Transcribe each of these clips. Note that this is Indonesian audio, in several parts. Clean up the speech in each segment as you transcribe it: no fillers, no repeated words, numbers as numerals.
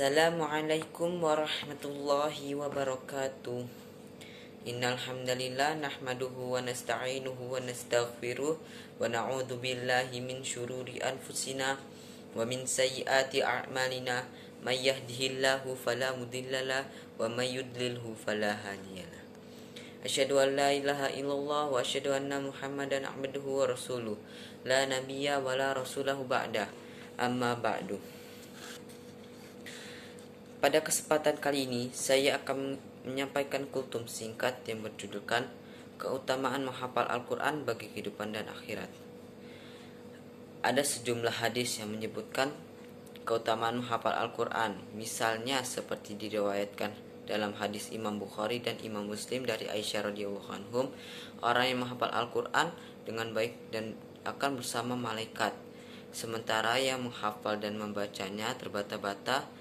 Assalamualaikum warahmatullahi wabarakatuh. Innal hamdalillah nahmaduhu wa nasta'inuhu wa nastaghfiruh wa na'udzu billahi min syururi anfusina wa min sayyiati a'malina may yahdihillahu fala mudhillalah wa may yudlilhu fala hadiyalah. Asyhadu an la ilaha illallah wa asyhadu anna Muhammadan abduhu wa rasuluh. La nabiyya wa la rasulahu ba'dah. Amma ba'du. Pada kesempatan kali ini, saya akan menyampaikan kultum singkat yang berjudulkan Keutamaan Menghafal Al-Quran bagi Kehidupan dan Akhirat. Ada sejumlah hadis yang menyebutkan keutamaan menghafal Al-Quran. Misalnya seperti diriwayatkan dalam hadis Imam Bukhari dan Imam Muslim dari Aisyah radhiyallahu anhum, orang yang menghafal Al-Quran dengan baik dan akan bersama malaikat. Sementara yang menghafal dan membacanya terbata-bata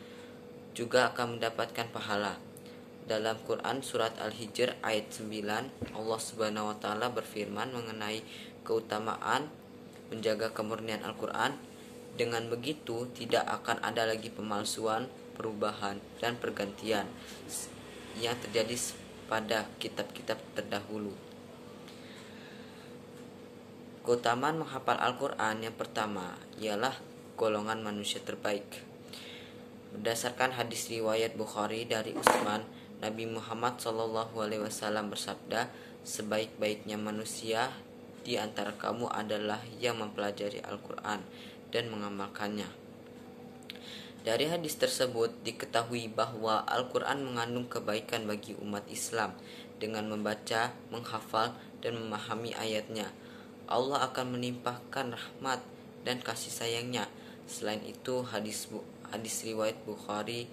juga akan mendapatkan pahala. Dalam Quran surat Al-Hijr ayat 9, Allah Subhanahu wa taala berfirman mengenai keutamaan menjaga kemurnian Al-Quran. Dengan begitu tidak akan ada lagi pemalsuan, perubahan dan pergantian yang terjadi pada kitab-kitab terdahulu. Keutamaan menghafal Al-Quran yang pertama ialah golongan manusia terbaik. Berdasarkan hadis riwayat Bukhari dari Utsman, Nabi Muhammad SAW bersabda, sebaik-baiknya manusia di antara kamu adalah yang mempelajari Al-Quran dan mengamalkannya. Dari hadis tersebut diketahui bahwa Al-Quran mengandung kebaikan bagi umat Islam. Dengan membaca, menghafal, dan memahami ayatnya, Allah akan menimpahkan rahmat dan kasih sayangnya. Selain itu, hadis riwayat Bukhari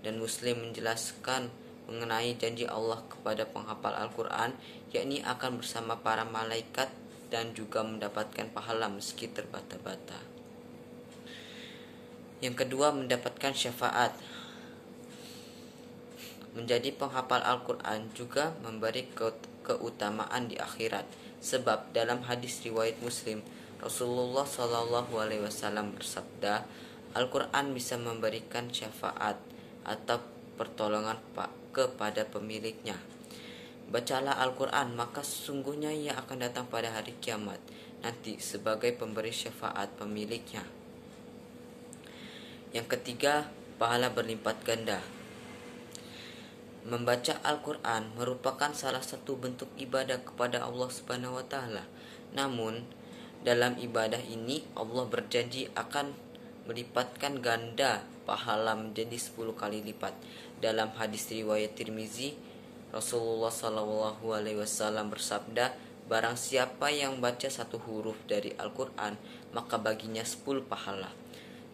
dan Muslim menjelaskan mengenai janji Allah kepada penghafal Al-Quran, yakni akan bersama para malaikat dan juga mendapatkan pahala meski terbata-bata. Yang kedua, mendapatkan syafaat. Menjadi penghafal Al-Quran juga memberi keutamaan di akhirat, sebab dalam hadis riwayat Muslim, Rasulullah SAW bersabda, Al-Quran bisa memberikan syafaat atau pertolongan kepada pemiliknya. Bacalah Al-Quran, maka sesungguhnya ia akan datang pada hari kiamat nanti sebagai pemberi syafaat pemiliknya. Yang ketiga, pahala berlipat ganda. Membaca Al-Quran merupakan salah satu bentuk ibadah kepada Allah Subhanahu wa taala. Namun, dalam ibadah ini Allah berjanji akan melipatkan ganda pahala menjadi 10 kali lipat. Dalam hadis riwayat Tirmizi, Rasulullah SAW bersabda, barang siapa yang baca satu huruf dari Al-Quran, maka baginya 10 pahala,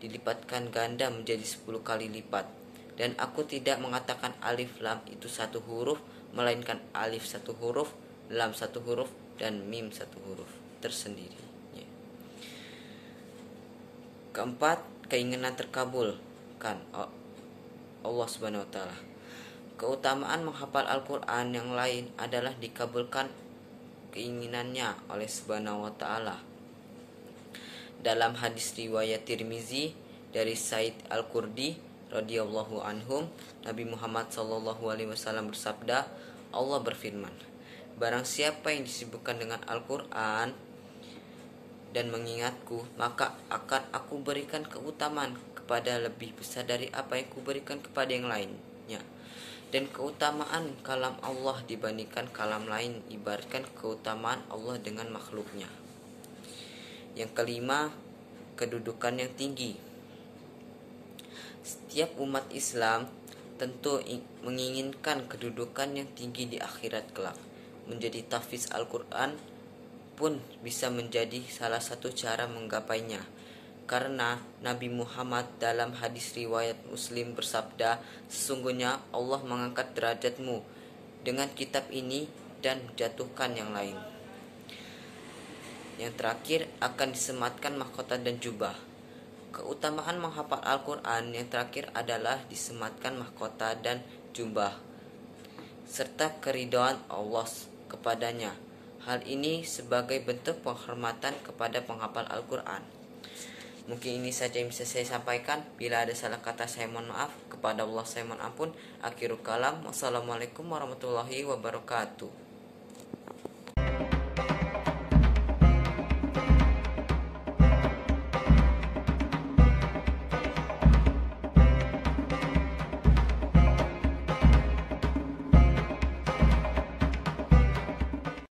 dilipatkan ganda menjadi 10 kali lipat. Dan aku tidak mengatakan alif lam itu satu huruf, melainkan alif satu huruf, lam satu huruf, dan mim satu huruf tersendiri. Keempat, keinginan terkabulkan Allah Subhanahu wa taala. Keutamaan menghafal Al-Quran yang lain adalah dikabulkan keinginannya oleh Subhanahu wa taala. Dalam hadis riwayat Tirmizi dari Said Al-Qurdi radhiyallahu anhum, Nabi Muhammad SAW bersabda, Allah berfirman, barang siapa yang disibukkan dengan Al-Quran dan mengingatku, maka akan aku berikan keutamaan kepada lebih besar dari apa yang kuberikan kepada yang lainnya. Dan keutamaan kalam Allah dibandingkan kalam lain ibaratkan keutamaan Allah dengan makhluknya. Yang kelima, kedudukan yang tinggi. Setiap umat Islam tentu menginginkan kedudukan yang tinggi di akhirat kelak. Menjadi tahfiz Al-Quran pun bisa menjadi salah satu cara menggapainya, karena Nabi Muhammad dalam hadis riwayat Muslim bersabda, sesungguhnya Allah mengangkat derajatmu dengan kitab ini dan menjatuhkan yang lain. Yang terakhir, akan disematkan mahkota dan jubah. Keutamaan menghafal Al-Quran yang terakhir adalah disematkan mahkota dan jubah serta keridhaan Allah kepadanya. Hal ini sebagai bentuk penghormatan kepada penghafal Al-Quran. Mungkin ini saja yang bisa saya sampaikan. Bila ada salah kata saya mohon maaf. Kepada Allah saya mohon ampun. Akhirul kalam. Wassalamualaikum warahmatullahi wabarakatuh.